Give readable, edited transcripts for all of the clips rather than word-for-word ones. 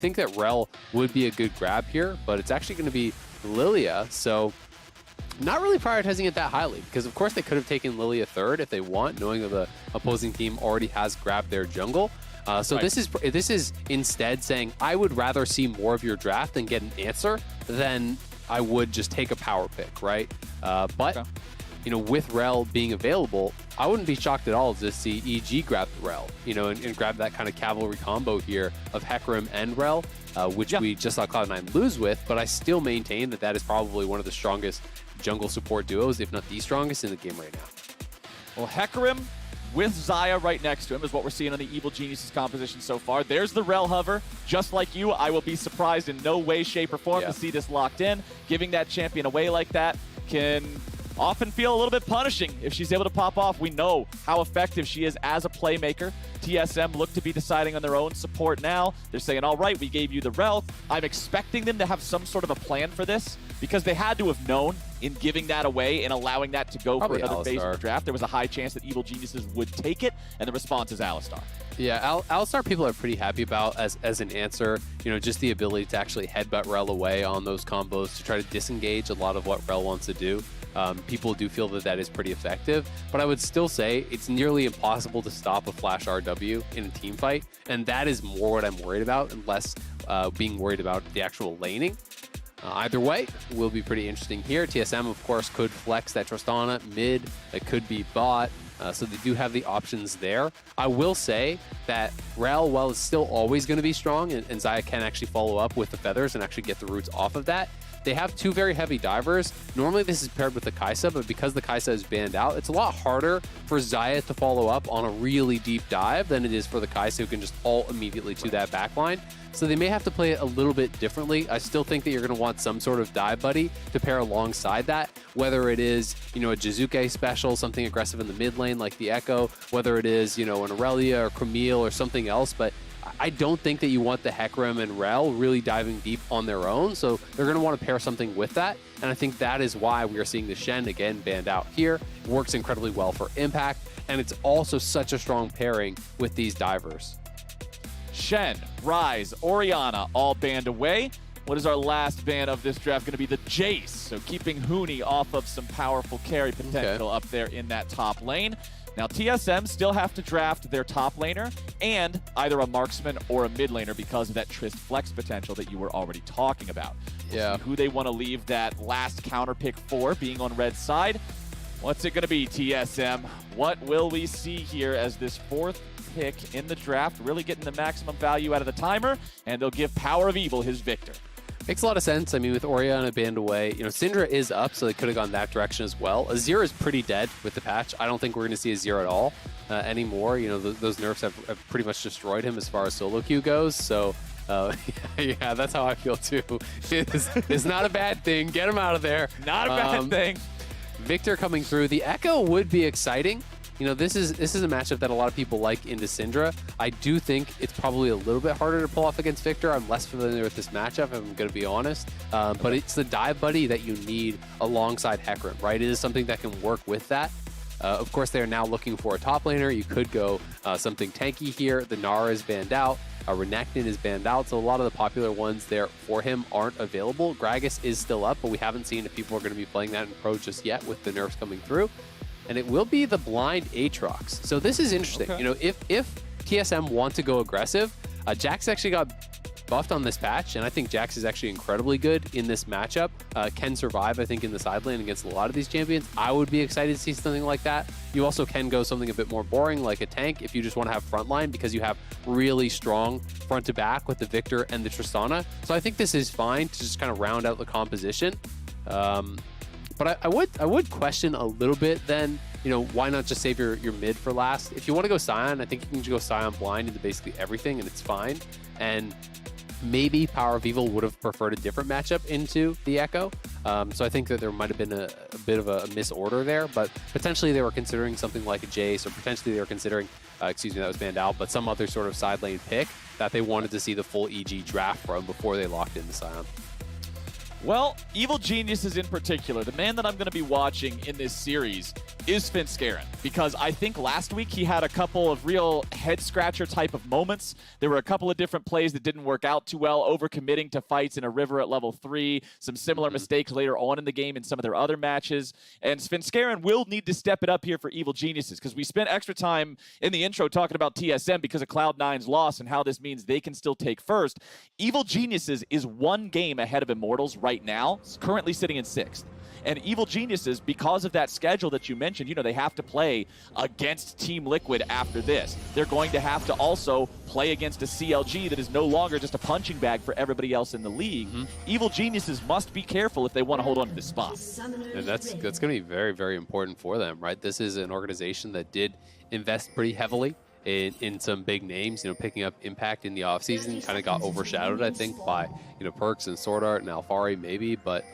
think that Rell would be a good grab here, but it's actually going to be Lillia, so not really prioritizing it that highly, because of course they could have taken Lillia third if they want, knowing that the opposing team already has grabbed their jungle. So Right. this is instead saying, I would rather see more of your draft and get an answer than I would just take a power pick, right? But Okay. you know, with Rell being available, I wouldn't be shocked at all to see EG grab Rell, you know, and grab that kind of cavalry combo here of Hecarim and Rell, which we just saw Cloud9 lose with, but I still maintain that that is probably one of the strongest jungle support duos, if not the strongest in the game right now. Well, Hecarim with Xayah right next to him is what we're seeing on the Evil Geniuses composition so far. There's the Rell hover. Just like you, I will be surprised in no way, shape, or form to see this locked in. Giving that champion away like that can often feel a little bit punishing if she's able to pop off. We know how effective she is as a playmaker. TSM look to be deciding on their own support now. They're saying, all right, we gave you the Rell. I'm expecting them to have some sort of a plan for this, because they had to have known in giving that away and allowing that to go Probably for another phase of Alistar. the draft, there was a high chance that Evil Geniuses would take it, and the response is Alistar. Yeah, Alistar people are pretty happy about as an answer. You know, just the ability to actually headbutt Rell away on those combos to try to disengage a lot of what Rell wants to do. People do feel that that is pretty effective, but I would still say it's nearly impossible to stop a flash RW in a team fight, and that is more what I'm worried about, and less being worried about the actual laning. Either way, will be pretty interesting here. TSM, of course, could flex that Tristana mid. It could be bot. So they do have the options there. I will say that Rell, while it's still always going to be strong, and Xayah can actually follow up with the feathers and actually get the roots off of that, they have two very heavy divers. Normally this is paired with the Kai'Sa, but because the Kai'Sa is banned out, it's a lot harder for Xayah to follow up on a really deep dive than it is for the Kai'Sa, who can just ult immediately to that backline. So they may have to play it a little bit differently. I still think that you're going to want some sort of dive buddy to pair alongside that, whether it is, you know, a Jiizuke special, something aggressive in the mid lane like the Ekko, whether it is, you know, an Aurelia or Camille or something else. But I don't think that you want the Hecarim and Rell really diving deep on their own, so they're going to want to pair something with that, and I think that is why we are seeing the Shen again banned out here. It works incredibly well for impact, and it's also such a strong pairing with these divers. Shen, Ryze, Orianna, all banned away. What is our last ban of this draft going to be? The Jace, so keeping Huni off of some powerful carry potential up there in that top lane. Now, TSM still have to draft their top laner and either a marksman or a mid laner because of that Trist flex potential that you were already talking about. We'll see who they want to leave that last counter pick for, being on red side. What's it going to be, TSM? What will we see here as this fourth pick in the draft, really getting the maximum value out of the timer, and they'll give PowerOfEvil his Viktor. Makes a lot of sense. I mean, with Orianna banned away, you know, Syndra is up, so they could have gone that direction as well. Azir is pretty dead with the patch. I don't think we're going to see Azir at all anymore. You know, those nerfs have pretty much destroyed him as far as solo queue goes. So, yeah, that's how I feel too. It's not a bad thing. Get him out of there. Not a bad thing. Viktor coming through. The Ekko would be exciting. You know, this is a matchup that a lot of people like into Syndra. I do think it's probably a little bit harder to pull off against Viktor. I'm less familiar with this matchup, if I'm going to be honest. But it's the dive buddy that you need alongside Hecarim, right? It is something that can work with that. Of course, they're now looking for a top laner. You could go something tanky here. The Nara is banned out. Renekton is banned out, so a lot of the popular ones there for him aren't available. Gragas is still up, but we haven't seen if people are going to be playing that in Pro just yet with the nerfs coming through. And it will be the blind Aatrox. So this is interesting. You know, if TSM want to go aggressive, Jax actually got buffed on this patch, and I think Jax is actually incredibly good in this matchup. Can survive, I think, in the side lane against a lot of these champions. I would be excited to see something like that. You also can go something a bit more boring, like a tank, if you just want to have frontline, because you have really strong front to back with the Viktor and the Tristana. So I think this is fine to just kind of round out the composition. But I would question a little bit then, you know, why not just save your mid for last? If you want to go Sion, I think you can just go Sion blind into basically everything, and it's fine. And maybe PowerOfEvil would have preferred a different matchup into the Ekko. So I think that there might have been a bit of a misorder there, but potentially they were considering something like a Jace, or potentially they were considering, excuse me, that was banned out, but some other sort of side lane pick that they wanted to see the full EG draft from before they locked in the Sion. Well, Evil Geniuses in particular, the man that I'm going to be watching in this series is Svenskeren, because I think last week he had a couple of real head-scratcher type of moments. There were a couple of different plays that didn't work out too well, overcommitting to fights in a river at level 3, some similar mistakes later on in the game in some of their other matches. And Svenskeren will need to step it up here for Evil Geniuses, because we spent extra time in the intro talking about TSM because of Cloud9's loss and how this means they can still take first. Evil Geniuses is 1 game ahead of Immortals right now, currently sitting in 6th. And Evil Geniuses, because of that schedule that you mentioned, you know, they have to play against Team Liquid after this. They're going to have to also play against a CLG that is no longer just a punching bag for everybody else in the league. Evil Geniuses must be careful if they want to hold on to this spot. And that's going to be very, very important for them, right? This is an organization that did invest pretty heavily in some big names, you know, picking up Impact in the offseason. Kind of got overshadowed, I think, by, you know, Perks and SwordArt and Alfari maybe, but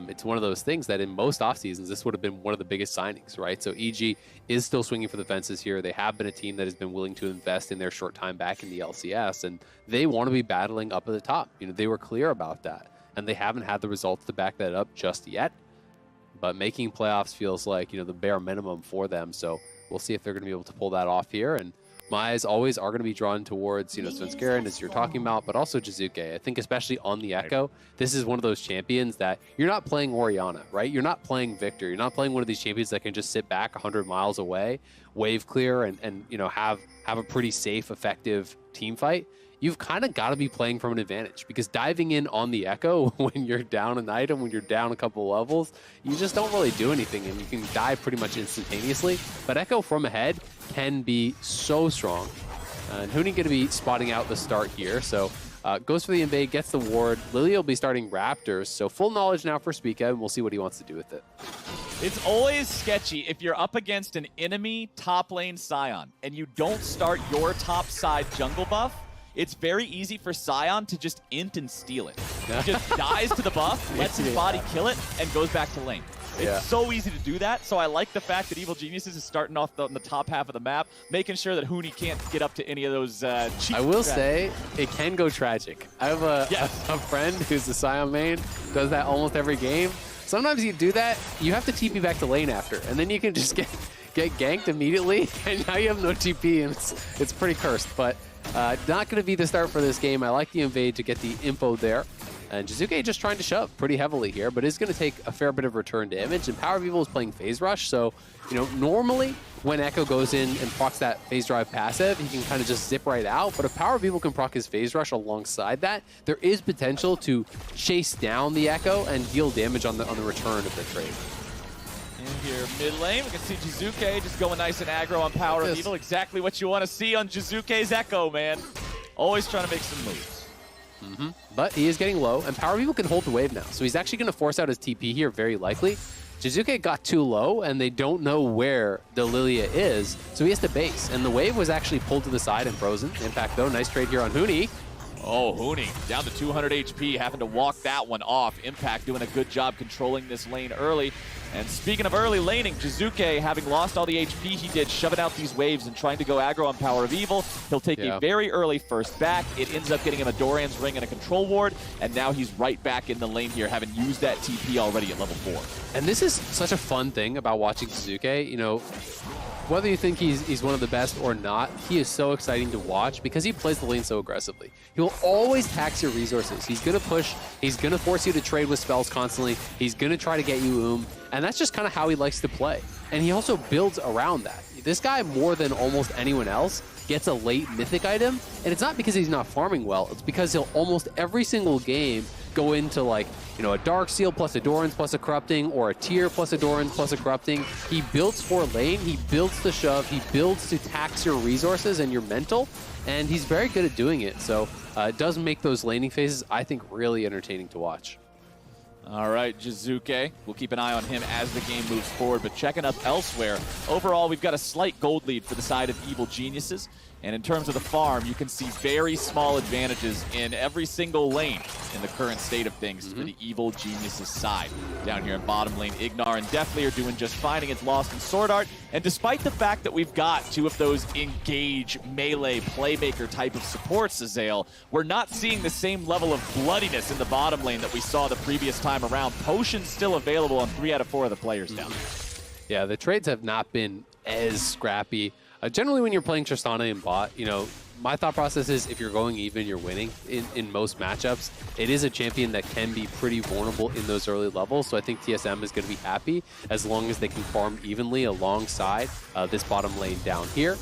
it's one of those things that in most off seasons, this would have been one of the biggest signings, right? So EG is still swinging for the fences here. They have been a team that has been willing to invest in their short time back in the LCS, and they want to be battling up at the top. You know, they were clear about that, and they haven't had the results to back that up just yet. But making playoffs feels like, you know, the bare minimum for them. So we'll see if they're going to be able to pull that off here. And my eyes always are going to be drawn towards, you know, Svenskeren, as you're talking about, but also Jiizuke. I think especially on the Ekko, this is one of those champions that you're not playing Orianna, right? You're not playing Viktor. You're not playing one of these champions that can just sit back 100 miles away, wave clear, and you know, have a pretty safe, effective team fight. You've kind of got to be playing from an advantage, because diving in on the Ekko when you're down an item, when you're down a couple levels, you just don't really do anything, and you can die pretty much instantaneously. But Ekko from ahead can be so strong. And Huni going to be spotting out the start here, so goes for the invade, gets the ward. Lillia will be starting Raptors, so full knowledge now for Spica, and we'll see what he wants to do with it. It's always sketchy if you're up against an enemy top lane Sion and you don't start your top side jungle buff. It's very easy for Sion to just int and steal it. He just dies to the buff, lets his body kill it, and goes back to lane. It's so easy to do that, so I like the fact that Evil Geniuses is starting off on the top half of the map, making sure that Huni can't get up to any of those cheap I will say, it can go tragic. I have a friend who's a Sion main, does that almost every game. Sometimes you do that, you have to TP back to lane after, and then you can just get ganked immediately, and now you have no TP, and it's pretty cursed, but not going to be the start for this game. I like the invade to get the info there. And Jiizuke just trying to shove pretty heavily here, but is going to take a fair bit of return damage. And PowerOfEvil is playing Phase Rush, so, you know, normally when Ekko goes in and procs that Phase Drive passive, he can kind of just zip right out. But if PowerOfEvil can proc his Phase Rush alongside that, there is potential to chase down the Ekko and deal damage on the return of the trade. In here, mid lane, we can see Jiizuke just going nice and aggro on PowerOfEvil. Exactly what you want to see on Jiizuke's Ekko, man. Always trying to make some moves. But he is getting low, and PowerOfEvil can hold the wave now. So he's actually going to force out his TP here, very likely. Jiizuke got too low, and they don't know where the Lillia is, so he has to base. And the wave was actually pulled to the side and frozen. Impact, though, nice trade here on Huni. Oh, Huni down to 200 HP, having to walk that one off. Impact doing a good job controlling this lane early. And speaking of early laning, Jiizuke, having lost all the HP he did, shoving out these waves and trying to go aggro on PowerOfEvil. He'll take a very early first back. It ends up getting him a Doran's Ring and a control ward, and now he's right back in the lane here, having used that TP already at level 4. And this is such a fun thing about watching Jiizuke. You know, whether you think he's one of the best or not, he is so exciting to watch because he plays the lane so aggressively. He will always tax your resources. He's going to push. He's going to force you to trade with spells constantly. He's going to try to get you and that's just kind of how he likes to play. And he also builds around that. This guy, more than almost anyone else, gets a late mythic item, and it's not because he's not farming well. It's because he'll almost every single game go into, like, you know, a Dark Seal plus a Doran's plus a Corrupting, or a Tier plus a Doran's plus a Corrupting. He builds for lane, he builds to shove, he builds to tax your resources and your mental, and he's very good at doing it. So it does make those laning phases, I think, really entertaining to watch. All right, Jiizuke. We'll keep an eye on him as the game moves forward, but checking up elsewhere, overall, we've got a slight gold lead for the side of Evil Geniuses. And in terms of the farm, you can see very small advantages in every single lane in the current state of things for the Evil Geniuses side. Down here in bottom lane, Ignar and Deftly are doing just fine against Lost and SwordArt. And despite the fact that we've got two of those engage, melee, playmaker type of supports, Azael, we're not seeing the same level of bloodiness in the bottom lane that we saw the previous time around. Potions still available on 3 out of 4 of the players down there. Yeah, the trades have not been as scrappy. Generally, when you're playing Tristana in bot, you know, my thought process is if you're going even, you're winning in most matchups. It is a champion that can be pretty vulnerable in those early levels, so I think TSM is going to be happy as long as they can farm evenly alongside this bottom lane down here.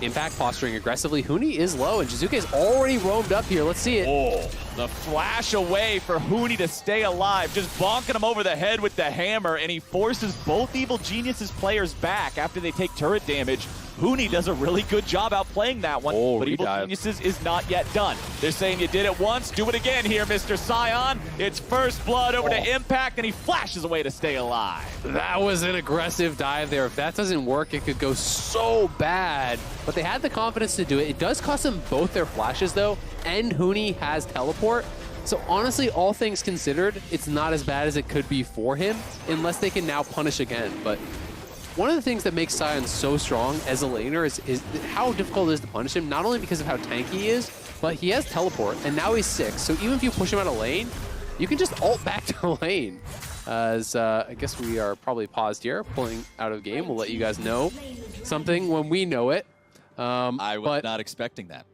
Impact posturing aggressively. Huni is low, and Jiizuke is already roamed up here. Let's see it. Oh, the flash away for Huni to stay alive, just bonking him over the head with the hammer, and he forces both Evil Geniuses players back after they take turret damage. Huni does a really good job outplaying that one, but Evil Geniuses is not yet done. They're saying you did it once, do it again here, Mr. Sion. It's first blood over to Impact, and he flashes away to stay alive. That was an aggressive dive there. If that doesn't work, it could go so bad. But they had the confidence to do it. It does cost them both their flashes, though, and Huni has teleport. So honestly, all things considered, it's not as bad as it could be for him, unless they can now punish again. But one of the things that makes Sion so strong as a laner is how difficult it is to punish him, not only because of how tanky he is, but he has teleport, and now he's 6. So even if you push him out of lane, you can just ult back to lane. As I guess we are probably paused here, pulling out of game. We'll let you guys know something when we know it. I was not expecting that.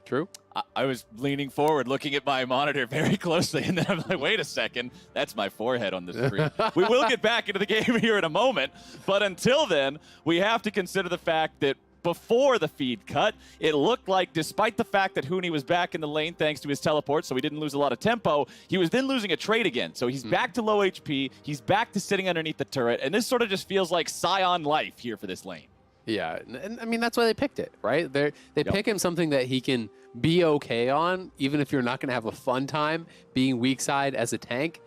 True. I was leaning forward, looking at my monitor very closely, and then I'm like, wait a second, that's my forehead on the screen. We will get back into the game here in a moment, but until then, we have to consider the fact that before the feed cut, it looked like despite the fact that Huni was back in the lane thanks to his teleport, so he didn't lose a lot of tempo, he was then losing a trade again. So he's back to low HP, he's back to sitting underneath the turret, and this sort of just feels like Sion life here for this lane. Yeah, and I mean, that's why they picked it, right? They pick him something that he can be okay on, even if you're not going to have a fun time being weak side as a tank.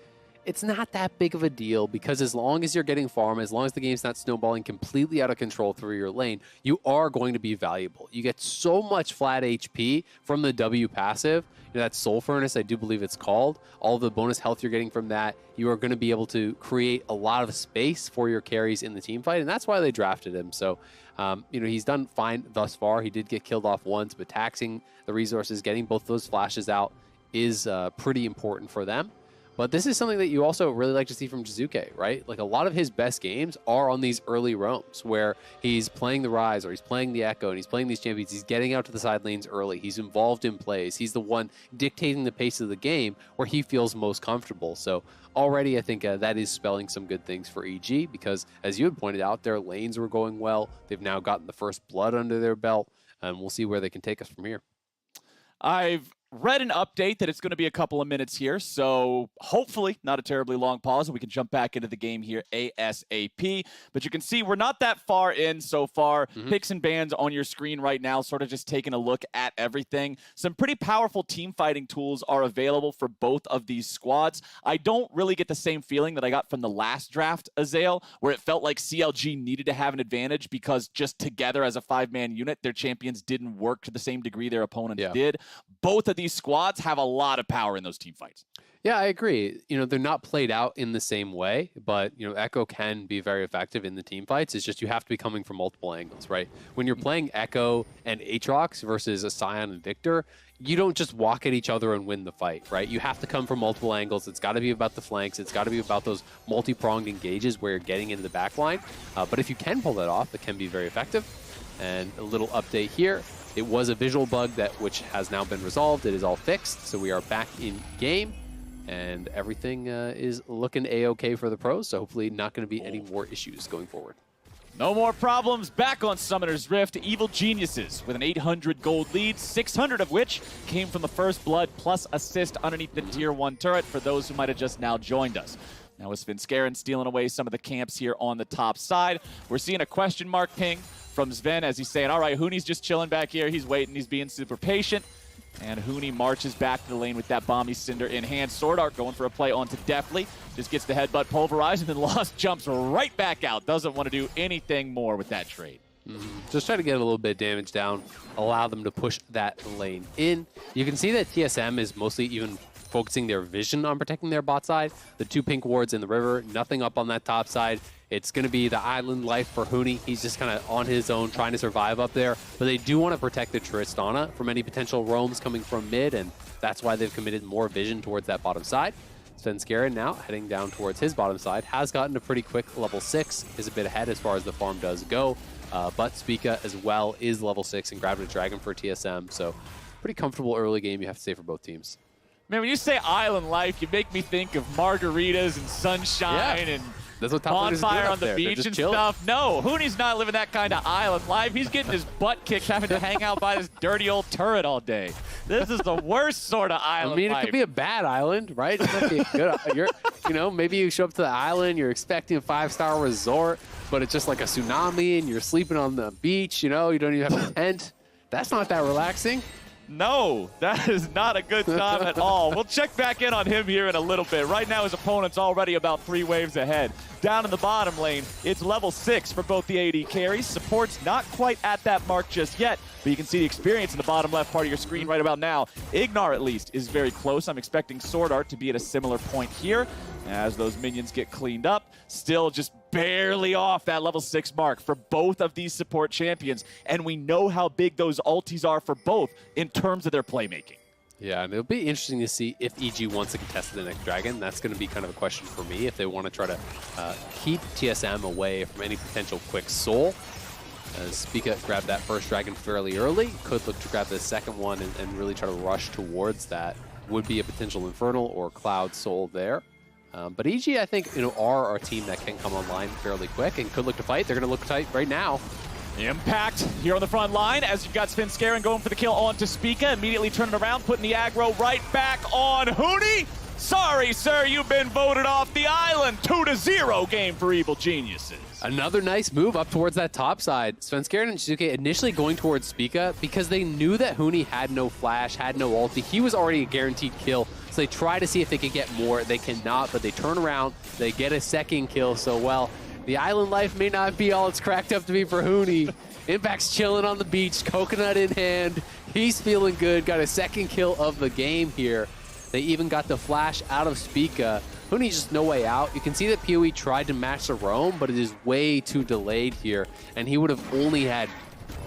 It's not that big of a deal because as long as you're getting farm, as long as the game's not snowballing completely out of control through your lane, you are going to be valuable. You get so much flat HP from the W passive. You know, that Soul Furnace, I do believe it's called. All the bonus health you're getting from that, you are going to be able to create a lot of space for your carries in the team fight, and that's why they drafted him. So, you know, he's done fine thus far. He did get killed off once, but taxing the resources, getting both those flashes out is pretty important for them. But this is something that you also really like to see from Jiizuke, right? Like a lot of his best games are on these early roams where he's playing the Ryze or he's playing the Ekko and he's playing these champions. He's getting out to the side lanes early. He's involved in plays. He's the one dictating the pace of the game where he feels most comfortable. So already I think that is spelling some good things for EG because as you had pointed out, their lanes were going well. They've now gotten the first blood under their belt and we'll see where they can take us from here. I've read an update that it's going to be a couple of minutes here, so hopefully not a terribly long pause and we can jump back into the game here ASAP. But you can see we're not that far in so far. Picks and bans on your screen right now, sort of just taking a look at everything. Some pretty powerful team fighting tools are available for both of these squads. I don't really get the same feeling that I got from the last draft, Azael, where it felt like CLG needed to have an advantage because just together as a 5-man unit, their champions didn't work to the same degree their opponents did. Both of these squads have a lot of power in those team fights. Yeah, I agree. You know, they're not played out in the same way, but, you know, Ekko can be very effective in the team fights. It's just you have to be coming from multiple angles, right? When you're playing Ekko and Aatrox versus a Sion and Viktor, you don't just walk at each other and win the fight, right? You have to come from multiple angles. It's got to be about the flanks. It's got to be about those multi-pronged engages where you're getting into the back line. But if you can pull that off, it can be very effective. And a little update here. It was a visual bug which has now been resolved. It is all fixed, so we are back in game, and everything is looking a-okay for the pros, so hopefully not going to be any more issues going forward. No more problems back on Summoner's Rift. Evil Geniuses with an 800 gold lead, 600 of which came from the first blood plus assist underneath the Tier 1 turret for those who might have just now joined us. Now with Svenskeren stealing away some of the camps here on the top side, we're seeing a question mark ping from Sven as he's saying, all right, Huni's just chilling back here. He's waiting. He's being super patient. And Huni marches back to the lane with that Bomby Cinder in hand. SwordArt going for a play onto Deftly. Just gets the headbutt pulverized and then Lost jumps right back out. Doesn't want to do anything more with that trade. Just try to get a little bit of damage down, allow them to push that lane in. You can see that TSM is mostly even focusing their vision on protecting their bot side. The 2 pink wards in the river, nothing up on that top side. It's going to be the island life for Huni. He's just kind of on his own trying to survive up there. But they do want to protect the Tristana from any potential roams coming from mid, and that's why they've committed more vision towards that bottom side. Svenskeren now heading down towards his bottom side, has gotten a pretty quick level 6, is a bit ahead as far as the farm does go. But Spica as well is level 6 and grabbed a dragon for TSM, so pretty comfortable early game, you have to say, for both teams. Man, when you say island life, you make me think of margaritas and sunshine and that's what bonfire on the beach and stuff. No, Huni's not living that kind of island life. He's getting his butt kicked having to hang out by this dirty old turret all day. This is the worst sort of island life. It could be a bad island, right? It might be a good, maybe you show up to the island, you're expecting a 5-star resort, but it's just like a tsunami and you're sleeping on the beach, you don't even have a tent. That's not that relaxing. No, that is not a good time at all. We'll check back in on him here in a little bit. Right now, his opponent's already about 3 waves ahead. Down in the bottom lane, it's level 6 for both the AD carries. Support's not quite at that mark just yet, but you can see the experience in the bottom left part of your screen right about now. Ignar, at least, is very close. I'm expecting SwordArt to be at a similar point here as those minions get cleaned up. Still just barely off that level 6 mark for both of these support champions, and we know how big those ultis are for both in terms of their playmaking. Yeah, and it'll be interesting to see if EG wants to contest the next dragon. That's going to be kind of a question for me, if they want to try to keep TSM away from any potential quick soul. As Spica grabbed that first dragon fairly early, could look to grab the second one and really try to rush towards that. Would be a potential Infernal or Cloud Soul there. But EG, I think, are a team that can come online fairly quick and could look to fight. They're going to look tight right now. Impact here on the front line as you've got Svenskeren going for the kill onto Spica, immediately turning around, putting the aggro right back on Huni. Sorry, sir, you've been voted off the island. 2-0 game for Evil Geniuses. Another nice move up towards that top side. Svenskeren and Jiizuke initially going towards Spica because they knew that Huni had no flash, had no ulti. He was already a guaranteed kill, so they try to see if they could get more. They cannot, but they turn around, they get a second kill, so well, the island life may not be all it's cracked up to be for Huni. Impact's chilling on the beach, coconut in hand. He's feeling good, got a second kill of the game here. They even got the flash out of Spica. Huni's just no way out. You can see that PoE tried to match the roam, but it is way too delayed here, and he would have only had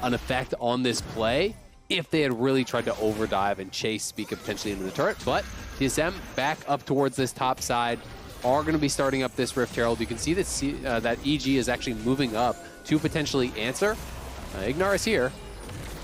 an effect on this play if they had really tried to overdive and chase Spica potentially into the turret. But TSM back up towards this top side, are going to be starting up this Rift Herald. You can see that that EG is actually moving up to potentially answer. Ignar is here.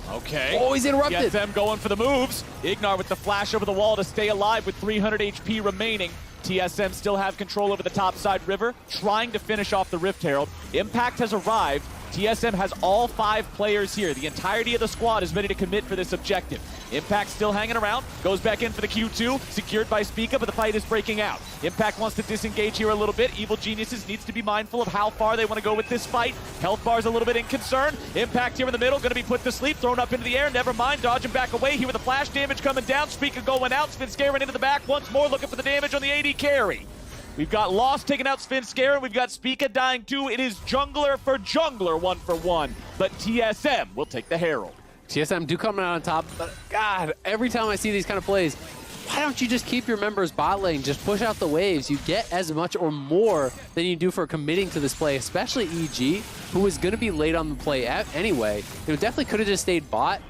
Okay. Oh, he's interrupted. TSM going for the moves. Ignar with the flash over the wall to stay alive with 300 HP remaining. TSM still have control over the topside river, trying to finish off the Rift Herald. Impact has arrived. TSM has all 5 players here. The entirety of the squad is ready to commit for this objective. Impact still hanging around, goes back in for the Q2, secured by Spica, but the fight is breaking out. Impact wants to disengage here a little bit. Evil Geniuses needs to be mindful of how far they want to go with this fight. Health bar's a little bit in concern. Impact here in the middle, going to be put to sleep, thrown up into the air, never mind, dodging back away here with the flash damage coming down. Spica going out, Svenskeren into the back once more, looking for the damage on the AD carry. We've got Lost taking out Svenskeren. We've got Spica dying too. It is jungler for jungler, 1-for-1. But TSM will take the Herald. TSM do come out on top, but God, every time I see these kind of plays, why don't you just keep your members bot lane? Just push out the waves. You get as much or more than you do for committing to this play, especially EG, who is going to be late on the play anyway. Definitely could have just stayed bot.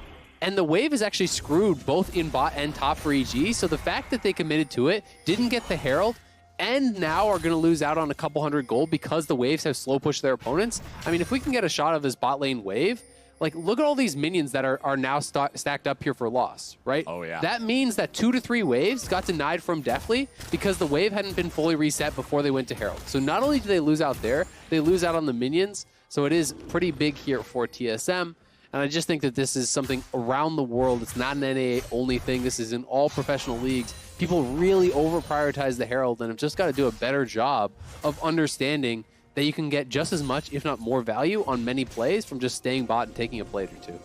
And the wave is actually screwed both in bot and top for EG. So the fact that they committed to it, didn't get the Herald, and now are going to lose out on a couple hundred gold because the waves have slow pushed their opponents. I mean, if we can get a shot of this bot lane wave, like, look at all these minions that are now stacked up here for loss, right? Oh, yeah. That means that 2 to 3 waves got denied from Deftly because the wave hadn't been fully reset before they went to Herald. So not only do they lose out there, they lose out on the minions. So it is pretty big here for TSM. And I just think that this is something around the world. It's not an NA only thing. This is in all professional leagues. People really over-prioritize the Herald and have just got to do a better job of understanding that you can get just as much, if not more value on many plays from just staying bot and taking a plate or two.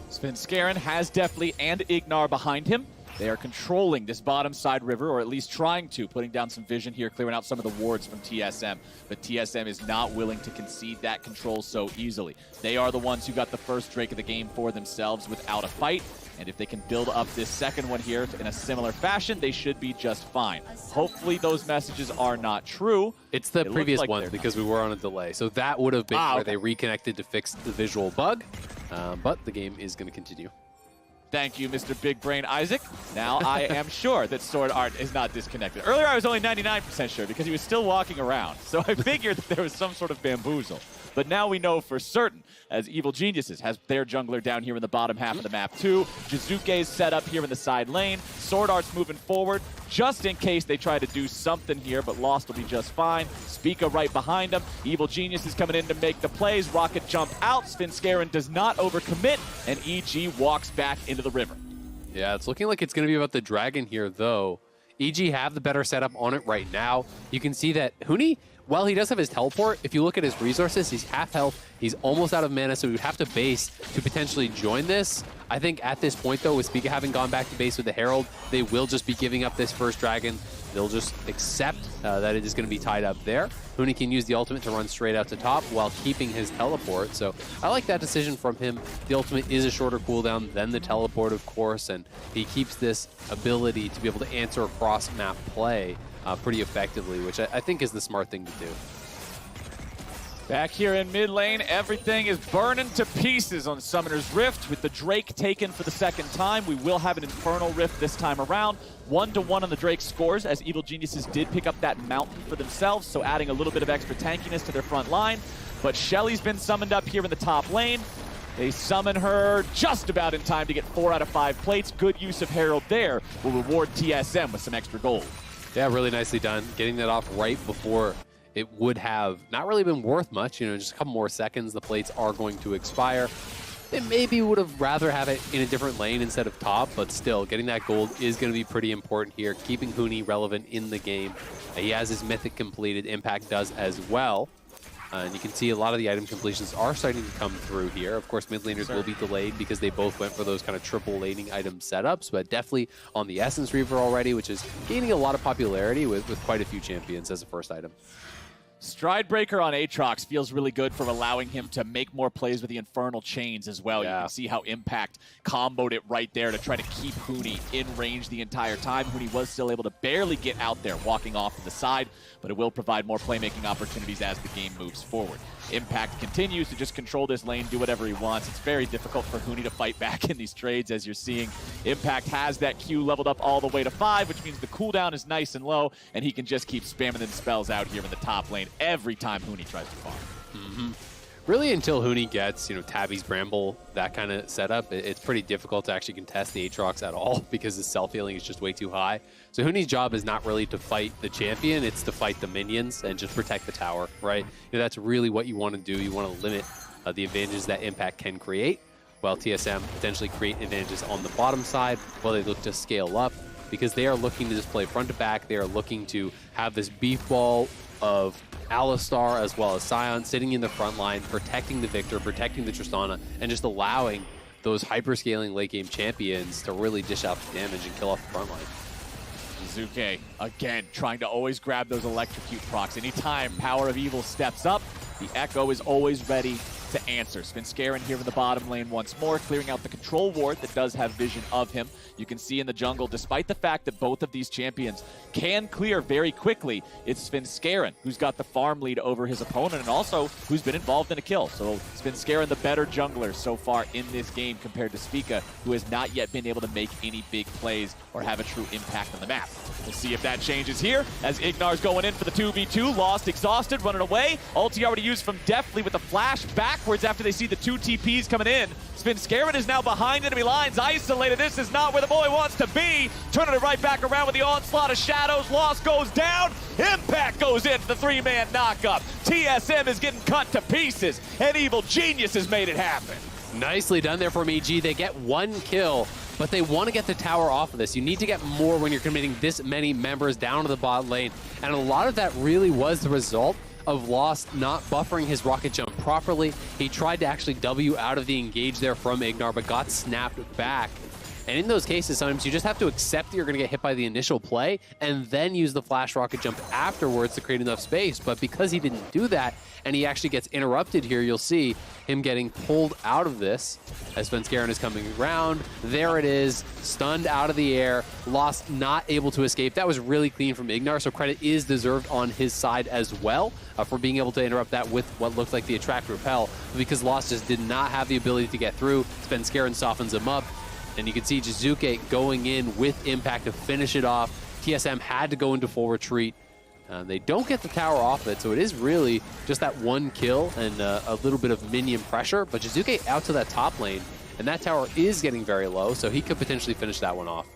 Svenskeren has Deftly and Ignar behind him. They are controlling this bottom side river, or at least trying to, putting down some vision here, clearing out some of the wards from TSM. But TSM is not willing to concede that control so easily. They are the ones who got the first Drake of the game for themselves without a fight. And if they can build up this second one here in a similar fashion, they should be just fine. Hopefully those messages are not true. It's the previous ones because we were on a delay. So that would have been where they reconnected to fix the visual bug. But the game is going to continue. Thank you, Mr. Big Brain Isaac. Now I am sure that SwordArt is not disconnected. Earlier I was only 99% sure because he was still walking around. So I figured that there was some sort of bamboozle. But now we know for certain, as Evil Geniuses has their jungler down here in the bottom half of the map too. Jiizuke's set up here in the side lane. SwordArt's moving forward just in case they try to do something here, but Lost will be just fine. Spica right behind him. Evil Genius is coming in to make the plays. Rocket jump out. Svenskeren does not overcommit, and EG walks back into the river. Yeah, it's looking like it's going to be about the dragon here, though. EG have the better setup on it right now. You can see that Huni, while he does have his teleport, if you look at his resources, he's half health, he's almost out of mana, so he would have to base to potentially join this. I think at this point, though, with Spica having gone back to base with the Herald, they will just be giving up this first dragon. They'll just accept that it is going to be tied up there. Huni can use the ultimate to run straight out to top while keeping his teleport. So I like that decision from him. The ultimate is a shorter cooldown than the teleport, of course, and he keeps this ability to be able to answer across map play pretty effectively, which I think is the smart thing to do. Back here in mid lane, everything is burning to pieces on Summoner's Rift. With the Drake taken for the second time, we will have an Infernal Rift this time around. 1-1 on the Drake scores, as Evil Geniuses did pick up that mountain for themselves, so adding a little bit of extra tankiness to their front line. But Shelly's been summoned up here in the top lane. They summon her just about in time to get 4 out of 5 plates. Good use of Herald there will reward TSM with some extra gold. Yeah, really nicely done. Getting that off right before it would have not really been worth much, you know, just a couple more seconds, the plates are going to expire. They maybe would have rather have it in a different lane instead of top, but still, getting that gold is going to be pretty important here, keeping Huni relevant in the game. He has his mythic completed, Impact does as well. And you can see a lot of the item completions are starting to come through here. Of course, mid laners will be delayed because they both went for those kind of triple laning item setups, but definitely on the Essence Reaver already, which is gaining a lot of popularity with quite a few champions as a first item. Stridebreaker on Aatrox feels really good for allowing him to make more plays with the Infernal Chains as well. Yeah. You can see how Impact comboed it right there to try to keep Huni in range the entire time. Huni was still able to barely get out there, walking off to the side, but it will provide more playmaking opportunities as the game moves forward. Impact continues to just control this lane, do whatever he wants. It's very difficult for Huni to fight back in these trades, as you're seeing. Impact has that Q leveled up all the way to 5, which means the cooldown is nice and low, and he can just keep spamming them spells out here in the top lane every time Huni tries to farm. Mm-hmm. Really, until Huni gets, you know, Tabby's Bramble, that kind of setup, it's pretty difficult to actually contest the Aatrox at all because his self-healing is just way too high. So Huni's job is not really to fight the champion, it's to fight the minions and just protect the tower, right? You know, that's really what you want to do. You want to limit the advantages that Impact can create, while TSM potentially create advantages on the bottom side while they look to scale up, because they are looking to just play front to back. They are looking to have this beef ball of Alistar as well as Sion sitting in the front line, protecting the Viktor, protecting the Tristana, and just allowing those hyper-scaling late-game champions to really dish out the damage and kill off the front line. Jiizuke, again, trying to always grab those electrocute procs. Anytime PowerOfEvil steps up, the Ekko is always ready to answer. Svenskeren here in the bottom lane once more, clearing out the control ward that does have vision of him. You can see in the jungle, despite the fact that both of these champions can clear very quickly, it's Svenskeren who's got the farm lead over his opponent and also who's been involved in a kill. So Svenskeren, the better jungler so far in this game compared to Spica, who has not yet been able to make any big plays or have a true impact on the map. We'll see if that changes here as Ignar's going in for the 2v2. Lost, exhausted, running away. Ulti already used from Deftly with the flash backwards after they see the 2 TPs coming in. Svenskeren is now behind enemy lines, isolated. This is not where the boy wants to be. Turning it right back around with the onslaught of shadows. Lost goes down. Impact goes in for the 3-man knockup. TSM is getting cut to pieces, and Evil Genius has made it happen. Nicely done there from EG. They get 1 kill, but they want to get the tower off of this. You need to get more when you're committing this many members down to the bot lane, and a lot of that really was the result of Lost not buffering his rocket jump properly. He tried to actually W out of the engage there from Ignar, but got snapped back. And in those cases, sometimes you just have to accept that you're going to get hit by the initial play and then use the flash rocket jump afterwards to create enough space. But because he didn't do that and he actually gets interrupted here, you'll see him getting pulled out of this as Svenskeren is coming around. There it is, stunned out of the air. Lost, not able to escape. That was really clean from Ignar, so credit is deserved on his side as well for being able to interrupt that with what looked like the Attract Repel. Because Lost just did not have the ability to get through, Svenskeren softens him up. And you can see Jiizuke going in with impact to finish it off. TSM had to go into full retreat. They don't get the tower off it, so it is really just that one kill and a little bit of minion pressure. But Jiizuke out to that top lane, and that tower is getting very low, so he could potentially finish that one off.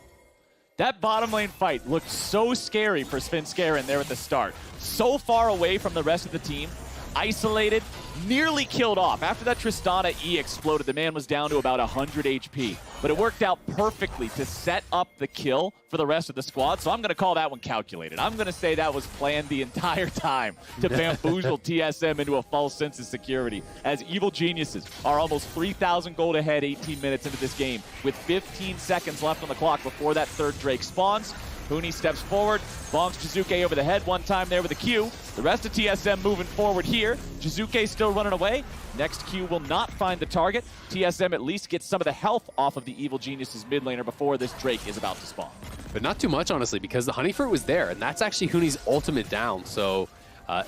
That bottom lane fight looked so scary for Svenskeren there at the start. So far away from the rest of the team, isolated, nearly killed off. After that Tristana E exploded, the man was down to about 100 HP. But it worked out perfectly to set up the kill for the rest of the squad, so I'm going to call that one calculated. I'm going to say that was planned the entire time to bamboozle TSM into a false sense of security, as Evil Geniuses are almost 3,000 gold ahead 18 minutes into this game, with 15 seconds left on the clock before that third Drake spawns. Huni steps forward, bonks Jiizuke over the head one time there with a Q. The rest of TSM moving forward here. Jiizuke still running away. Next Q will not find the target. TSM at least gets some of the health off of the Evil Geniuses mid laner before this Drake is about to spawn. But not too much, honestly, because the Honey Fruit was there, and that's actually Huni's ultimate down. So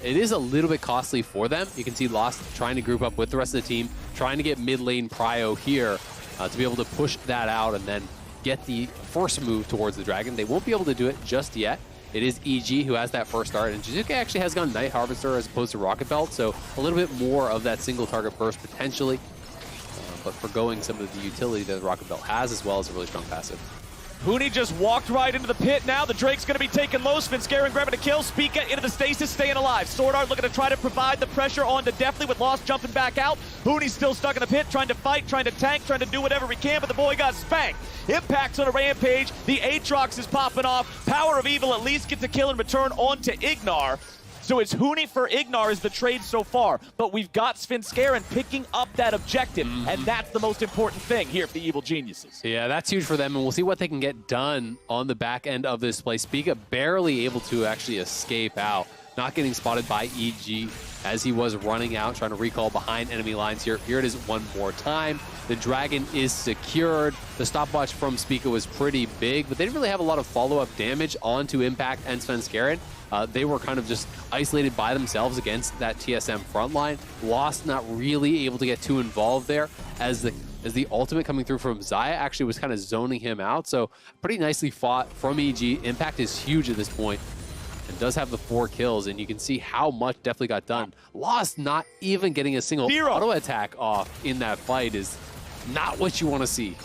it is a little bit costly for them. You can see Lost trying to group up with the rest of the team, trying to get mid lane prio here to be able to push that out and then get the first move towards the dragon. They won't be able to do it just yet. It is EG who has that first start, and Jiizuke actually has gone Night Harvester as opposed to Rocket Belt, so a little bit more of that single target burst potentially, but forgoing some of the utility that Rocket Belt has, as well as a really strong passive. Huni just walked right into the pit now. The Drake's going to be taken low. Svenskeren grabbing a kill. Spica into the stasis, staying alive. SwordArt looking to try to provide the pressure onto Deftly with Lost jumping back out. Huni's still stuck in the pit, trying to fight, trying to tank, trying to do whatever he can, but the boy got spanked. Impact's on a rampage. The Aatrox is popping off. PowerOfEvil at least gets a kill in return onto Ignar. So it's Huni for Ignar is the trade so far, but we've got Svenskeren picking up that objective, and that's the most important thing here for the Evil Geniuses. Yeah, that's huge for them, and we'll see what they can get done on the back end of this play. Spica barely able to actually escape out, not getting spotted by EG as he was running out, trying to recall behind enemy lines here. Here it is one more time. The dragon is secured. The stopwatch from Spica was pretty big, but they didn't really have a lot of follow-up damage onto Impact and Svenskeren. They were kind of just isolated by themselves against that TSM frontline. Lost not really able to get too involved there as the ultimate coming through from Xayah actually was kind of zoning him out. So pretty nicely fought from EG. Impact is huge at this point and does have the 4 kills, and you can see how much definitely got done. Lost not even getting a single auto attack off in that fight is not what you want to see.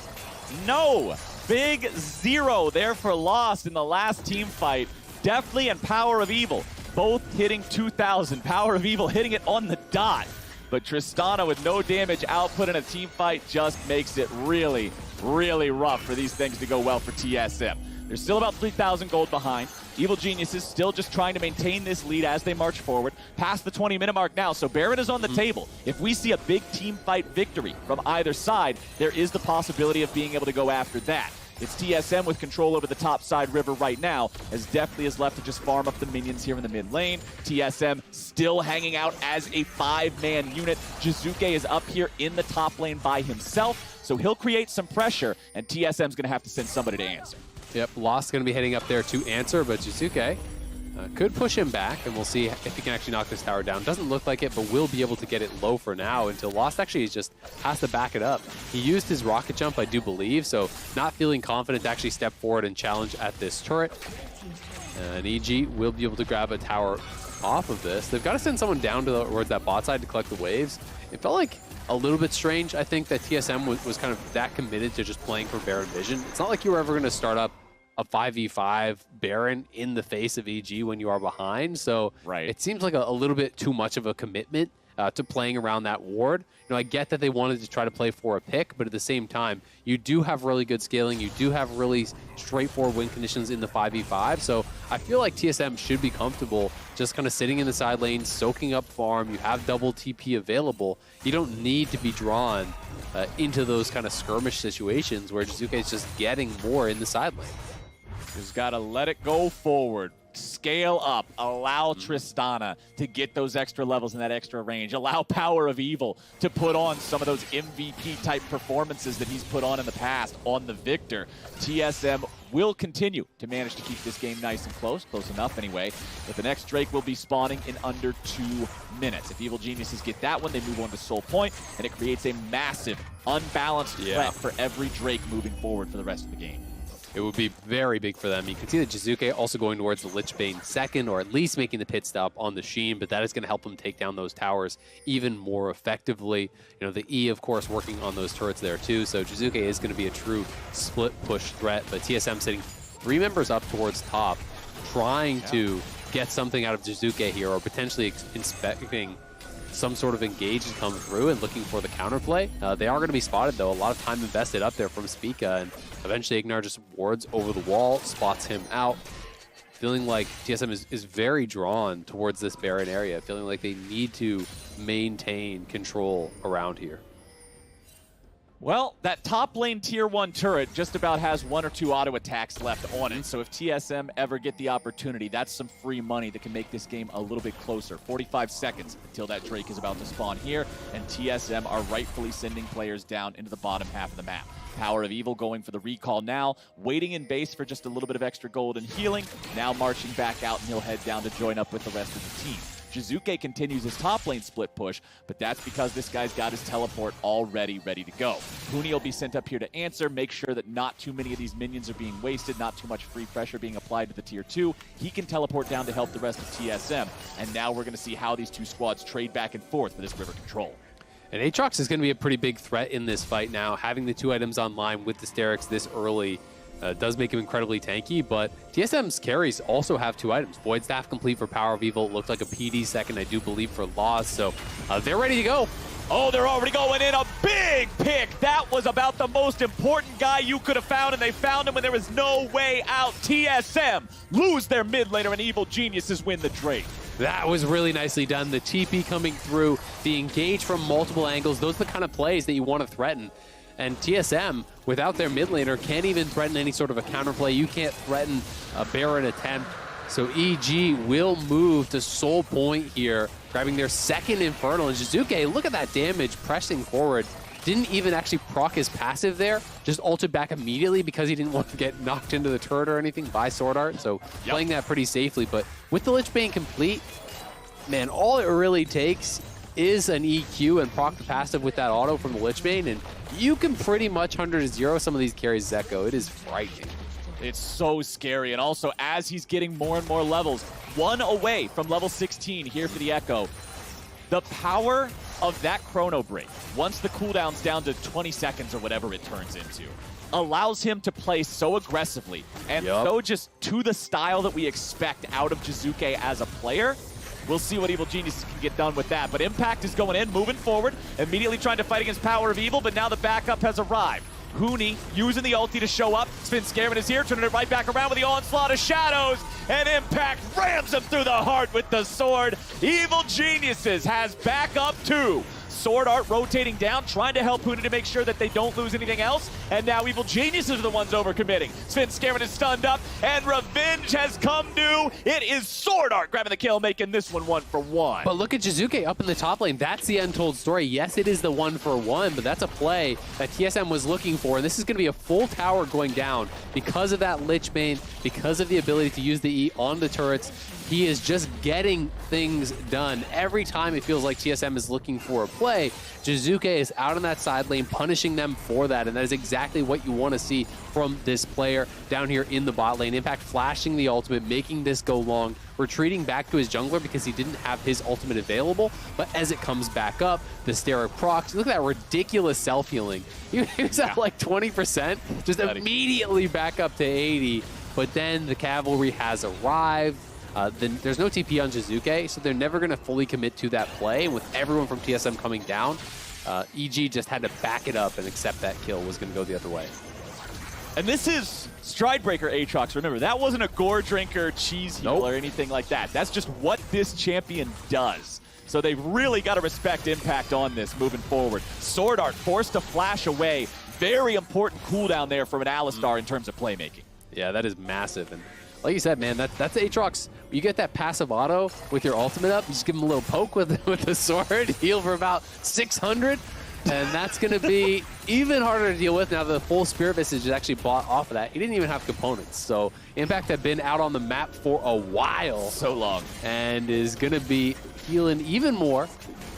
No, big 0 there for Lost in the last team fight. Deftly and PowerOfEvil both hitting 2,000. PowerOfEvil hitting it on the dot. But Tristana with no damage output in a team fight just makes it really, really rough for these things to go well for TSM. They're still about 3,000 gold behind. Evil Geniuses still just trying to maintain this lead as they march forward. Past the 20-minute mark now, so Baron is on the table. If we see a big team fight victory from either side, there is the possibility of being able to go after that. It's TSM with control over the top side river right now, as Deftly is left to just farm up the minions here in the mid lane. TSM still hanging out as a 5-man unit. Jiizuke is up here in the top lane by himself, so he'll create some pressure, and TSM's going to have to send somebody to answer. Yep, Lost going to be heading up there to answer, but Jiizuke could push him back, and we'll see if he can actually knock this tower down. Doesn't look like it, but will be able to get it low for now until Lost actually just has to back it up. He used his rocket jump, I do believe, so not feeling confident to actually step forward and challenge at this turret. And EG will be able to grab a tower off of this. They've got to send someone down towards that bot side to collect the waves. It felt like a little bit strange, I think, that TSM was kind of that committed to just playing for Baron Vision. It's not like you were ever going to start up a 5v5 Baron in the face of EG when you are behind. So it seems like a little bit too much of a commitment to playing around that ward. You know, I get that they wanted to try to play for a pick, but at the same time, you do have really good scaling. You do have really straightforward win conditions in the 5v5. So I feel like TSM should be comfortable just kind of sitting in the side lane, soaking up farm. You have double TP available. You don't need to be drawn into those kind of skirmish situations where Jiizuke is just getting more in the side lane. Just got to let it go forward. scale up, allow Tristana to get those extra levels and that extra range, allow PowerOfEvil to put on some of those MVP-type performances that he's put on in the past on the Viktor. TSM will continue to manage to keep this game nice and close enough anyway, but the next Drake will be spawning in under 2 minutes. If Evil Geniuses get that one, they move on to Soul Point, and it creates a massive, unbalanced threat for every Drake moving forward for the rest of the game. It would be very big for them. You can see that Jiizuke also going towards the Lich Bane second, or at least making the pit stop on the Sheen, but that is going to help them take down those towers even more effectively. You know, the E, of course, working on those turrets there too, so Jiizuke is going to be a true split push threat, but TSM sitting 3 members up towards top, trying to get something out of Jiizuke here, or potentially inspecting some sort of engage to come through and looking for the counterplay. They are going to be spotted, though. A lot of time invested up there from Spica, and eventually Ignar just wards over the wall, spots him out. Feeling like TSM is very drawn towards this Baron area, feeling like they need to maintain control around here. Well, that top lane tier 1 turret just about has 1 or 2 auto attacks left on it, so if TSM ever get the opportunity, that's some free money that can make this game a little bit closer. 45 seconds until that Drake is about to spawn here, and TSM are rightfully sending players down into the bottom half of the map. PowerOfEvil going for the recall now, waiting in base for just a little bit of extra gold and healing, now marching back out, and he'll head down to join up with the rest of the team. Jiizuke continues his top lane split push, but that's because this guy's got his teleport already ready to go. Huni will be sent up here to answer, make sure that not too many of these minions are being wasted, not too much free pressure being applied to the tier 2. He can teleport down to help the rest of TSM, and now we're going to see how these two squads trade back and forth for this river control. And Aatrox is going to be a pretty big threat in this fight now. Having the 2 items online with the Sterix this early does make him incredibly tanky, but TSM's carries also have 2 items. Void Staff complete for PowerOfEvil. It looked like a PD second, I do believe, for Loss, so they're ready to go. Oh, they're already going in. A big pick. That was about the most important guy you could have found, and they found him when there was no way out. TSM lose their mid laner, and Evil Geniuses win the Drake. That was really nicely done. The TP coming through, the engage from multiple angles, those are the kind of plays that you want to threaten. And TSM, without their mid laner, can't even threaten any sort of a counterplay. You can't threaten a Baron attempt. So EG will move to Soul Point here, grabbing their second Infernal. And Jiizuke, look at that damage, pressing forward. Didn't even actually proc his passive there, just ulted back immediately because he didn't want to get knocked into the turret or anything by SwordArt. So playing that pretty safely. But with the Lich Bane complete, man, all it really takes is an EQ and proc the passive with that auto from the Lich Bane, and you can pretty much 100-0 some of these carries Ekko. It is frightening. It's so scary, and also as he's getting more and more levels, 1 away from level 16 here for the Ekko, the power of that chrono break, once the cooldown's down to 20 seconds or whatever it turns into, allows him to play so aggressively and so just to the style that we expect out of Jiizuke as a player. We'll see what Evil Geniuses can get done with that. But Impact is going in, moving forward, immediately trying to fight against PowerOfEvil, but now the backup has arrived. Huni using the ulti to show up. Svenskeren is here, turning it right back around with the onslaught of shadows, and Impact rams him through the heart with the sword. Evil Geniuses has backup too. SwordArt rotating down, trying to help Huni to make sure that they don't lose anything else. And now Evil Geniuses are the ones overcommitting. Svenskeren is stunned up, and revenge has come due. It is SwordArt grabbing the kill, making this one 1-for-1. But look at Jiizuke up in the top lane. That's the untold story. Yes, it is the 1-for-1, but that's a play that TSM was looking for. And this is going to be a full tower going down because of that Lich Bane, because of the ability to use the E on the turrets. He is just getting things done. Every time it feels like TSM is looking for a play, Jiizuke is out on that side lane, punishing them for that, and that is exactly what you want to see from this player down here in the bot lane. Impact flashing the ultimate, making this go long, retreating back to his jungler because he didn't have his ultimate available, but as it comes back up, the Steric procs, look at that ridiculous self-healing. He was at like 20%, just immediately back up to 80, but then the cavalry has arrived. Then there's no TP on Jiizuke, so they're never going to fully commit to that play. And with everyone from TSM coming down, EG just had to back it up and accept that kill was going to go the other way. And this is Stridebreaker Aatrox. Remember, that wasn't a gore drinker, cheese heal, or anything like that. That's just what this champion does. So they've really got to respect Impact on this moving forward. SwordArt forced to flash away. Very important cooldown there from an Alistar in terms of playmaking. Yeah, that is massive. And like you said, man, that's Aatrox. You get that passive auto with your ultimate up, you just give him a little poke with the sword, heal for about 600, and that's going to be even harder to deal with now that the full Spirit Visage is actually bought off of that. He didn't even have components, so Impact had been out on the map for a while. So long. And is going to be healing even more.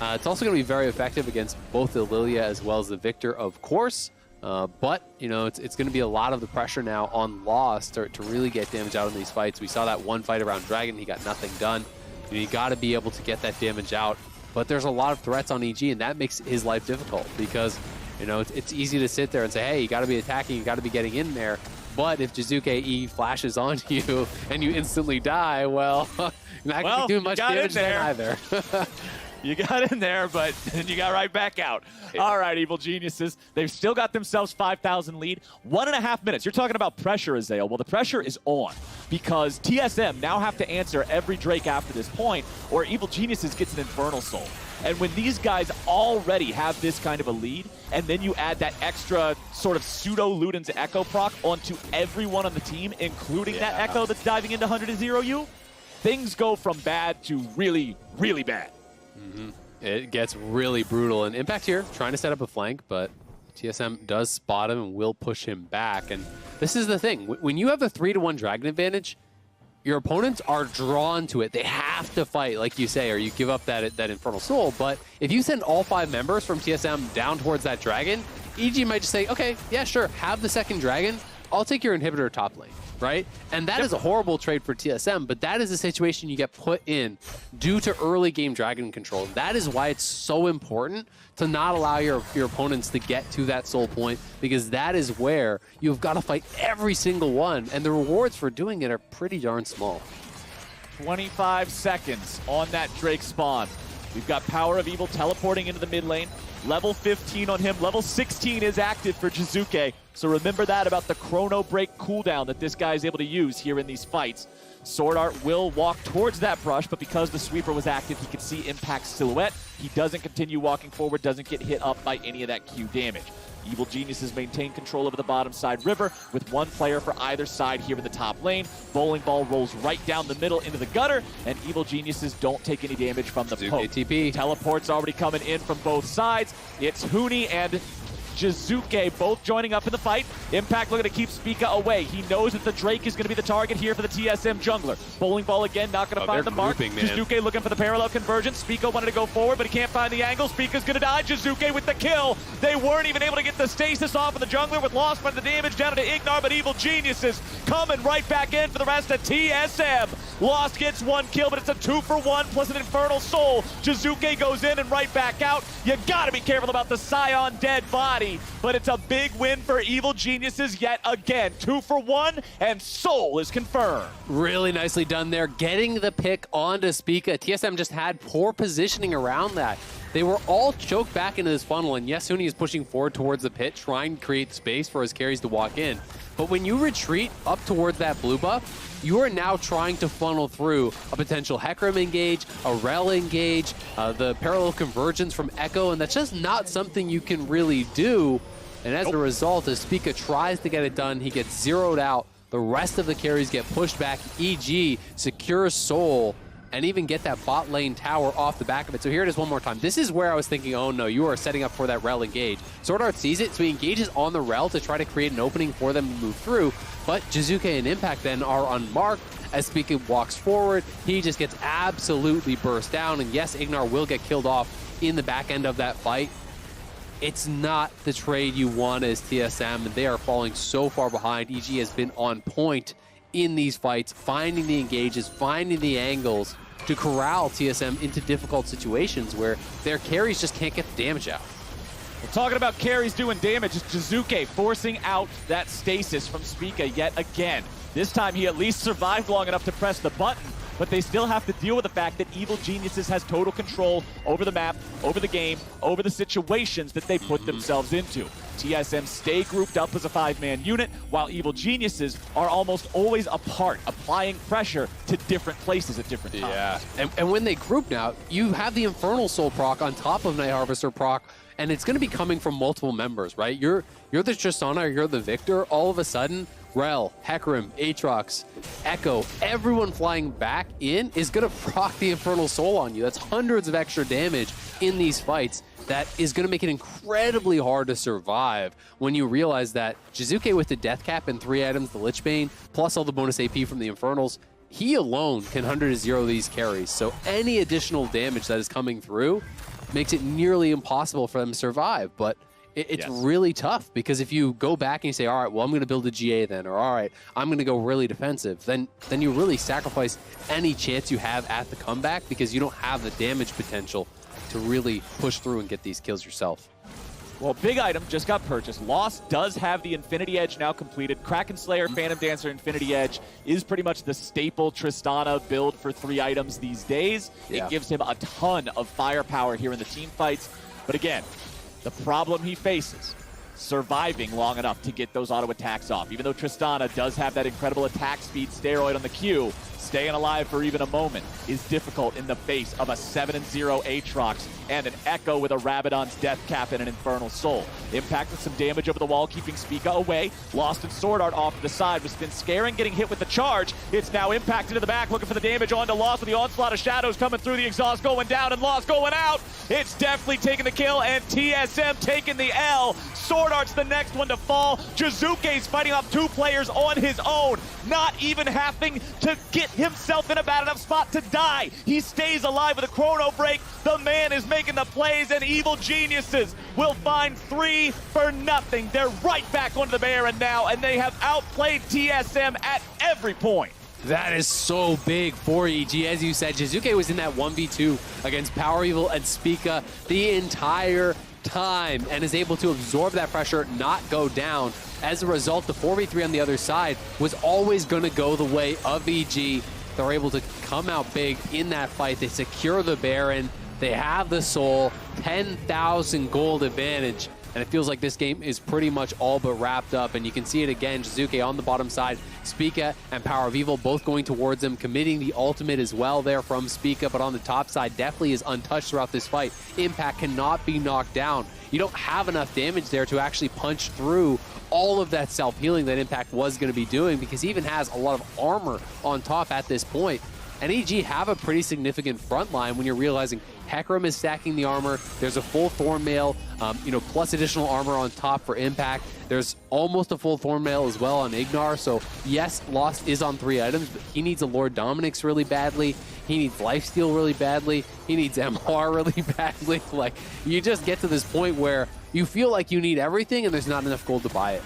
It's also going to be very effective against both the Lillia as well as the Viktor, of course. But, you know, it's going to be a lot of the pressure now on Lost to really get damage out in these fights. We saw that one fight around Dragon. He got nothing done. You got to be able to get that damage out. But there's a lot of threats on EG, and that makes his life difficult because, you know, it's easy to sit there and say, hey, you got to be attacking, you got to be getting in there. But if Jiizuke E flashes on you and you instantly die, well, you're not going to do much damage there either. You got in there, but then you got right back out. Yeah. All right, Evil Geniuses. They've still got themselves 5,000 lead. 1.5 minutes. You're talking about pressure, Azael. Well, the pressure is on because TSM now have to answer every Drake after this point, or Evil Geniuses gets an Infernal Soul. And when these guys already have this kind of a lead, and then you add that extra sort of pseudo-Luden's Ekko proc onto everyone on the team, including that Ekko that's diving into 100-0 you, things go from bad to really, really bad. It gets really brutal. And Impact here, trying to set up a flank, but TSM does spot him and will push him back. And this is the thing. When you have a 3-to-1 Dragon advantage, your opponents are drawn to it. They have to fight, like you say, or you give up that Infernal Soul. But if you send all 5 members from TSM down towards that Dragon, EG might just say, okay, yeah, sure, have the second Dragon. I'll take your inhibitor top lane, right? And that is a horrible trade for TSM, but that is a situation you get put in due to early game Dragon control. That is why it's so important to not allow your opponents to get to that soul point, because that is where you've got to fight every single one, and the rewards for doing it are pretty darn small. 25 seconds on that Drake spawn. We've got PowerOfEvil teleporting into the mid lane. Level 15 on him. Level 16 is active for Jiizuke. So remember that about the chrono break cooldown that this guy is able to use here in these fights. SwordArt will walk towards that brush, but because the sweeper was active, he could see Impact's silhouette. He doesn't continue walking forward, doesn't get hit up by any of that Q damage. Evil Geniuses maintain control over the bottom side river with one player for either side here in the top lane. Bowling Ball rolls right down the middle into the gutter, and Evil Geniuses don't take any damage from the poke. TP. Teleport's already coming in from both sides. It's Huni and Jiizuke both joining up in the fight. Impact looking to keep Spica away. He knows that the Drake is going to be the target here for the TSM jungler. Bowling Ball again, not going to find the mark. Jiizuke looking for the parallel conversion. Spica wanted to go forward, but he can't find the angle. Spica's going to die. Jiizuke with the kill. They weren't even able to get the stasis off of the jungler with Lost by the damage down to Ignar, but Evil Geniuses coming right back in for the rest of TSM. Lost gets 1 kill, but it's a 2-for-1 plus an Infernal Soul. Jiizuke goes in and right back out. You got to be careful about the Sion dead body, but it's a big win for Evil Geniuses yet again. 2-for-1, and Soul is confirmed. Really nicely done there, getting the pick onto Spica. TSM just had poor positioning around that. They were all choked back into this funnel, and yes, Huni is pushing forward towards the pit, trying to create space for his carries to walk in. But when you retreat up towards that blue buff, you are now trying to funnel through a potential Hecarim engage, a Rell engage, the parallel convergence from Ekko, and that's just not something you can really do. And as a result, as Spica tries to get it done, he gets zeroed out. The rest of the carries get pushed back. EG secures Soul and even get that bot lane tower off the back of it. So here it is one more time. This is where I was thinking, oh no, you are setting up for that Rell engage. SwordArt sees it, so he engages on the Rell to try to create an opening for them to move through. But Jiizuke and Impact then are unmarked. As Spica walks forward, he just gets absolutely burst down. And yes, Ignar will get killed off in the back end of that fight. It's not the trade you want as TSM, and they are falling so far behind. EG has been on point in these fights, finding the engages, finding the angles to corral TSM into difficult situations where their carries just can't get the damage out. Well, talking about carries doing damage, is Jiizuke forcing out that stasis from Spica yet again. This time he at least survived long enough to press the button, but they still have to deal with the fact that Evil Geniuses has total control over the map, over the game, over the situations that they put themselves into. TSM stay grouped up as a 5-man unit, while Evil Geniuses are almost always apart, applying pressure to different places at different times. Yeah, and when they group now, you have the Infernal Soul proc on top of Night Harvester proc, and it's going to be coming from multiple members, right? You're the Tristana, or you're the Viktor. All of a sudden, Rell, Hecarim, Aatrox, Ekko, everyone flying back in is going to proc the Infernal Soul on you. That's hundreds of extra damage in these fights. That is going to make it incredibly hard to survive when you realize that Jiizuke with the death cap and 3 items, the Lich Bane, plus all the bonus AP from the Infernals, he alone can 100-0 these carries. So any additional damage that is coming through makes it nearly impossible for them to survive. But it's really tough, because if you go back and you say, all right, well, I'm going to build a GA then, or all right, I'm going to go really defensive, then you really sacrifice any chance you have at the comeback, because you don't have the damage potential to really push through and get these kills yourself. Well, big item just got purchased. Lost does have the Infinity Edge now completed. Kraken Slayer, Phantom Dancer, Infinity Edge is pretty much the staple Tristana build for 3 items these days. Yeah. It gives him a ton of firepower here in the team fights. But again, the problem he faces, surviving long enough to get those auto attacks off. Even though Tristana does have that incredible attack speed steroid on the Q, staying alive for even a moment is difficult in the face of a 7-0 Aatrox and an Ekko with a Rabadon's Death Cap and an Infernal Soul. Impact with some damage over the wall, keeping Spica away. Lost and SwordArt off to the side with Svenskeren getting hit with the charge. It's now impacted to the back, looking for the damage onto Lost with the onslaught of shadows coming through, the exhaust going down and Lost going out. It's Deftly taking the kill and TSM taking the L. SwordArt's the next one to fall. Jiizuke's fighting off 2 players on his own, not even having to get himself in a bad enough spot to die. He stays alive with a chrono break. The man is making the plays, and Evil Geniuses will find 3 for nothing. They're right back onto the Baron now, and they have outplayed TSM at every point. That is so big for EG. As you said, Jiizuke was in that 1v2 against PowerOfEvil and Spica the entire time and is able to absorb that pressure, not go down. As a result, the 4v3 on the other side was always going to go the way of EG. They're able to come out big in that fight. They secure the Baron. They have the Soul. 10,000 gold advantage. And it feels like this game is pretty much all but wrapped up. And you can see it again. Jiizuke on the bottom side. Spica and PowerOfEvil both going towards him, committing the ultimate as well there from Spica. But on the top side, Deftly is untouched throughout this fight. Impact cannot be knocked down. You don't have enough damage there to actually punch through all of that self-healing that Impact was going to be doing, because he even has a lot of armor on top at this point. And EG have a pretty significant front line when you're realizing Hecarim is stacking the armor. There's a full Thornmail, plus additional armor on top for Impact. There's almost a full Thornmail as well on Ignar. So yes, Lost is on 3 items, but he needs a Lord Dominix really badly. He needs Lifesteal really badly. He needs MR really badly. Like, you just get to this point where you feel like you need everything and there's not enough gold to buy it.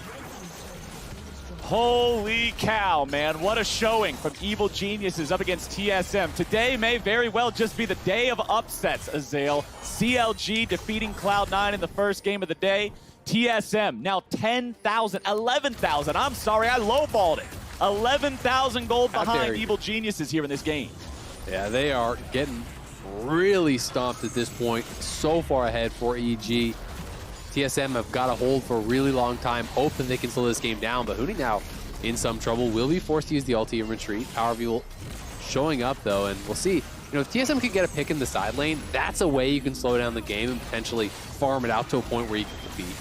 Holy cow, man. What a showing from Evil Geniuses up against TSM. Today may very well just be the day of upsets, Azael. CLG defeating Cloud9 in the first game of the day. TSM now 10,000, 11,000. I'm sorry, I lowballed it. 11,000 gold behind Evil Geniuses here in this game. Yeah, they are getting really stomped at this point. So far ahead for EG. TSM have got a hold for a really long time, hoping they can slow this game down. But Huni now in some trouble, will be forced to use the ulti and retreat. PowerOfEvil showing up though, and we'll see. If TSM can get a pick in the side lane, that's a way you can slow down the game and potentially farm it out to a point where you can compete.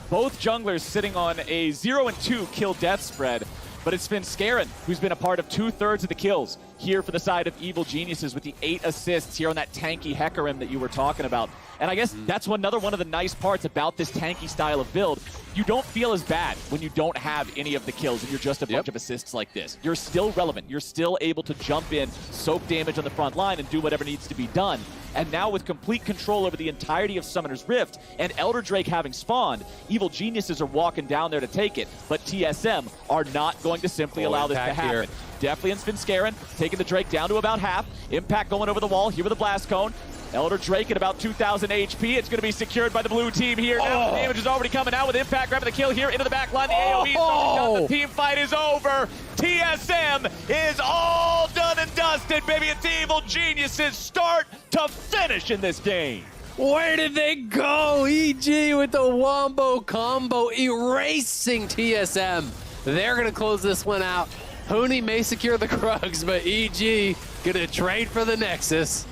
Both junglers sitting on a 0-2 kill death spread, but it's Svenskeren who's been a part of 2/3 of the kills here for the side of Evil Geniuses with the 8 assists here on that tanky Hecarim that you were talking about. And I guess that's another one of the nice parts about this tanky style of build. You don't feel as bad when you don't have any of the kills and you're just a bunch of assists like this. You're still relevant. You're still able to jump in, soak damage on the front line, and do whatever needs to be done. And now with complete control over the entirety of Summoner's Rift and Elder Drake having spawned, Evil Geniuses are walking down there to take it, but TSM are not going to simply allow this to happen. Here. Deftly and Svenskeren taking the Drake down to about half. Impact going over the wall here with a Blast Cone. Elder Drake at about 2,000 HP. It's going to be secured by the blue team here. Now the damage is already coming out with Impact grabbing the kill here into the back line. The AoE is already done. The team fight is over. TSM is all done and dusted, baby. It's Evil Geniuses start to finish in this game. Where did they go? EG with the wombo combo erasing TSM. They're going to close this one out. Huni may secure the Krugs, but EG going to trade for the Nexus.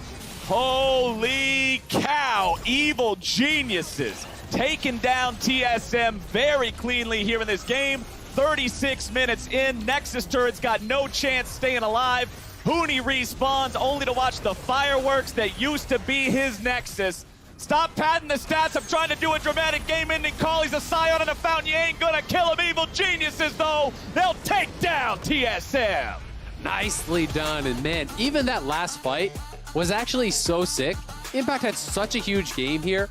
Holy cow, Evil Geniuses taken down TSM very cleanly here in this game. 36 minutes in, Nexus turret's got no chance staying alive. Huni respawns only to watch the fireworks that used to be his Nexus. Stop padding the stats. I'm trying to do a dramatic game-ending call. He's a Sion and a fountain. You ain't gonna kill him. Evil Geniuses, though, they'll take down TSM. Nicely done. And man, even that last fight was actually so sick. Impact had such a huge game here.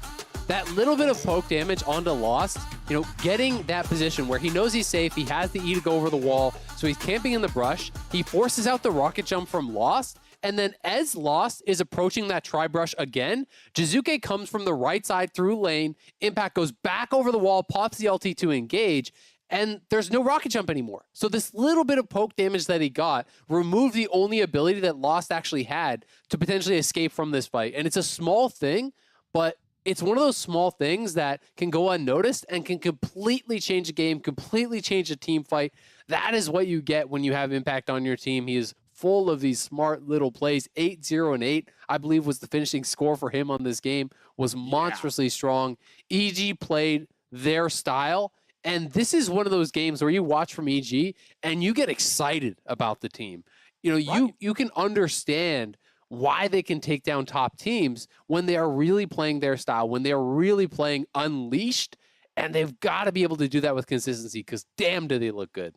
That little bit of poke damage onto Lost, you know, getting that position where he knows he's safe, he has the E to go over the wall, so he's camping in the brush. He forces out the rocket jump from Lost, and then as Lost is approaching that tri-brush again, Jiizuke comes from the right side through lane, Impact goes back over the wall, pops the LT to engage, and there's no rocket jump anymore. So this little bit of poke damage that he got removed the only ability that Lost actually had to potentially escape from this fight. And it's a small thing, but it's one of those small things that can go unnoticed and can completely change a game, completely change a team fight. That is what you get when you have Impact on your team. He is full of these smart little plays. 8-0 and 8, I believe, was the finishing score for him on this game. Was monstrously strong. EG played their style. And this is one of those games where you watch from EG and you get excited about the team. You know, you can understand why they can take down top teams when they are really playing their style, when they are really playing unleashed, and they've got to be able to do that with consistency because damn do they look good.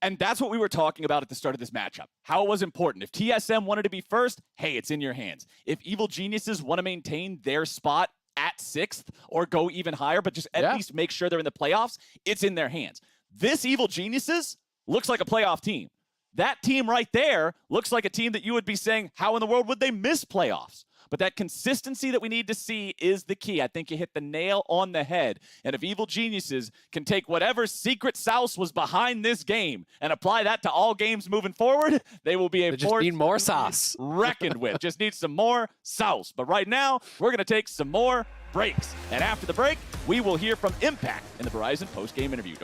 And that's what we were talking about at the start of this matchup, how it was important. If TSM wanted to be first, hey, it's in your hands. If Evil Geniuses want to maintain their spot at 6th or go even higher, but just at least make sure they're in the playoffs, it's in their hands. This Evil Geniuses looks like a playoff team. That team right there looks like a team that you would be saying, how in the world would they miss playoffs? But that consistency that we need to see is the key. I think you hit the nail on the head. And if Evil Geniuses can take whatever secret sauce was behind this game and apply that to all games moving forward, they will be a just need more sauce. Reckoned with. Just need some more sauce. But right now, we're going to take some more breaks. And after the break, we will hear from Impact in the Verizon post-game interview.